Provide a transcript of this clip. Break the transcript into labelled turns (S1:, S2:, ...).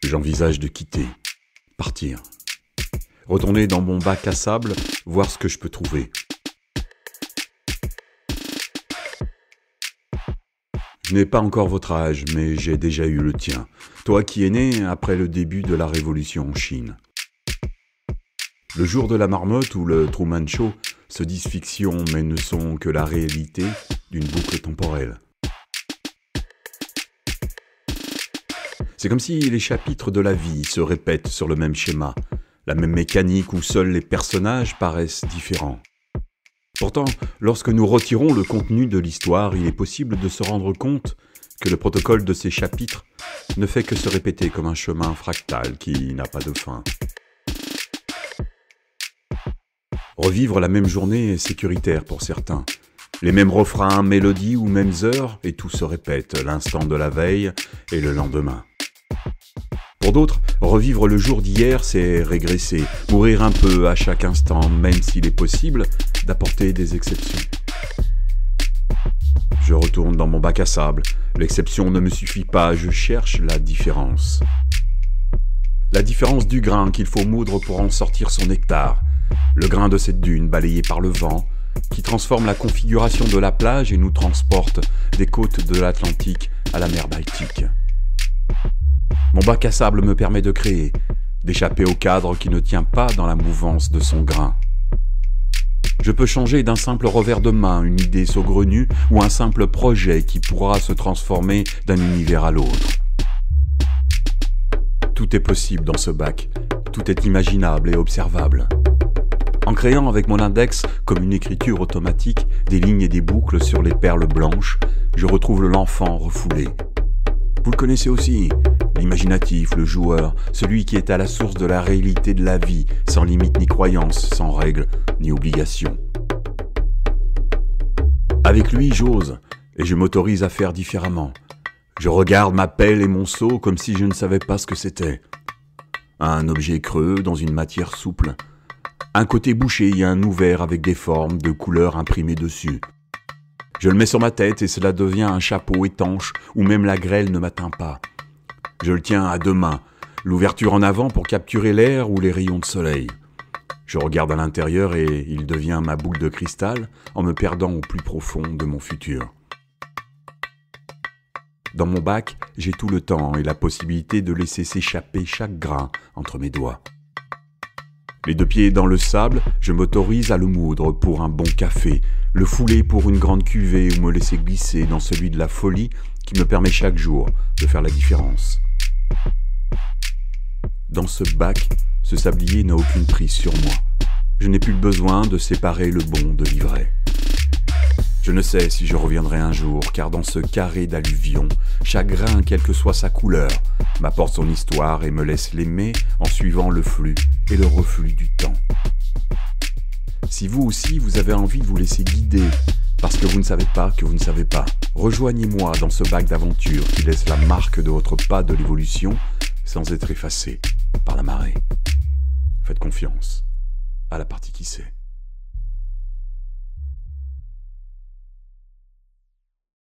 S1: J'envisage de quitter, partir, retourner dans mon bac à sable, voir ce que je peux trouver. Je n'ai pas encore votre âge, mais j'ai déjà eu le tien. Toi qui es né après le début de la révolution en Chine. Le jour de la marmotte ou le Truman Show se disent fiction, mais ne sont que la réalité d'une boucle temporelle. C'est comme si les chapitres de la vie se répètent sur le même schéma, la même mécanique où seuls les personnages paraissent différents. Pourtant, lorsque nous retirons le contenu de l'histoire, il est possible de se rendre compte que le protocole de ces chapitres ne fait que se répéter comme un chemin fractal qui n'a pas de fin. Revivre la même journée est sécuritaire pour certains. Les mêmes refrains, mélodies ou mêmes heures, et tout se répète, l'instant de la veille et le lendemain. Pour d'autres, revivre le jour d'hier, c'est régresser, mourir un peu à chaque instant, même s'il est possible d'apporter des exceptions. Je retourne dans mon bac à sable. L'exception ne me suffit pas, je cherche la différence. La différence du grain qu'il faut moudre pour en sortir son nectar. Le grain de cette dune balayée par le vent, qui transforme la configuration de la plage et nous transporte des côtes de l'Atlantique à la mer Baltique. Mon bac à sable me permet de créer, d'échapper au cadre qui ne tient pas dans la mouvance de son grain. Je peux changer d'un simple revers de main une idée saugrenue ou un simple projet qui pourra se transformer d'un univers à l'autre. Tout est possible dans ce bac, tout est imaginable et observable. En créant avec mon index, comme une écriture automatique, des lignes et des boucles sur les perles blanches, je retrouve l'enfant refoulé. Vous le connaissez aussi, l'imaginatif, le joueur, celui qui est à la source de la réalité de la vie, sans limite ni croyance, sans règles ni obligations. Avec lui, j'ose, et je m'autorise à faire différemment. Je regarde ma pelle et mon seau comme si je ne savais pas ce que c'était. Un objet creux dans une matière souple. Un côté bouché et un ouvert avec des formes, de couleurs imprimées dessus. Je le mets sur ma tête et cela devient un chapeau étanche où même la grêle ne m'atteint pas. Je le tiens à deux mains, l'ouverture en avant pour capturer l'air ou les rayons de soleil. Je regarde à l'intérieur et il devient ma boule de cristal en me perdant au plus profond de mon futur. Dans mon bac, j'ai tout le temps et la possibilité de laisser s'échapper chaque grain entre mes doigts. Les deux pieds dans le sable, je m'autorise à le moudre pour un bon café, le fouler pour une grande cuvée ou me laisser glisser dans celui de la folie qui me permet chaque jour de faire la différence. Dans ce bac, ce sablier n'a aucune prise sur moi. Je n'ai plus le besoin de séparer le bon de l'ivraie. Je ne sais si je reviendrai un jour, car dans ce carré d'alluvion, chaque grain, quelle que soit sa couleur, m'apporte son histoire et me laisse l'aimer en suivant le flux et le reflux du temps. Si vous aussi, vous avez envie de vous laisser guider, parce que vous ne savez pas que vous ne savez pas, rejoignez-moi dans ce bac d'aventure qui laisse la marque de votre pas de l'évolution sans être effacé par la marée. Faites confiance à la partie qui sait.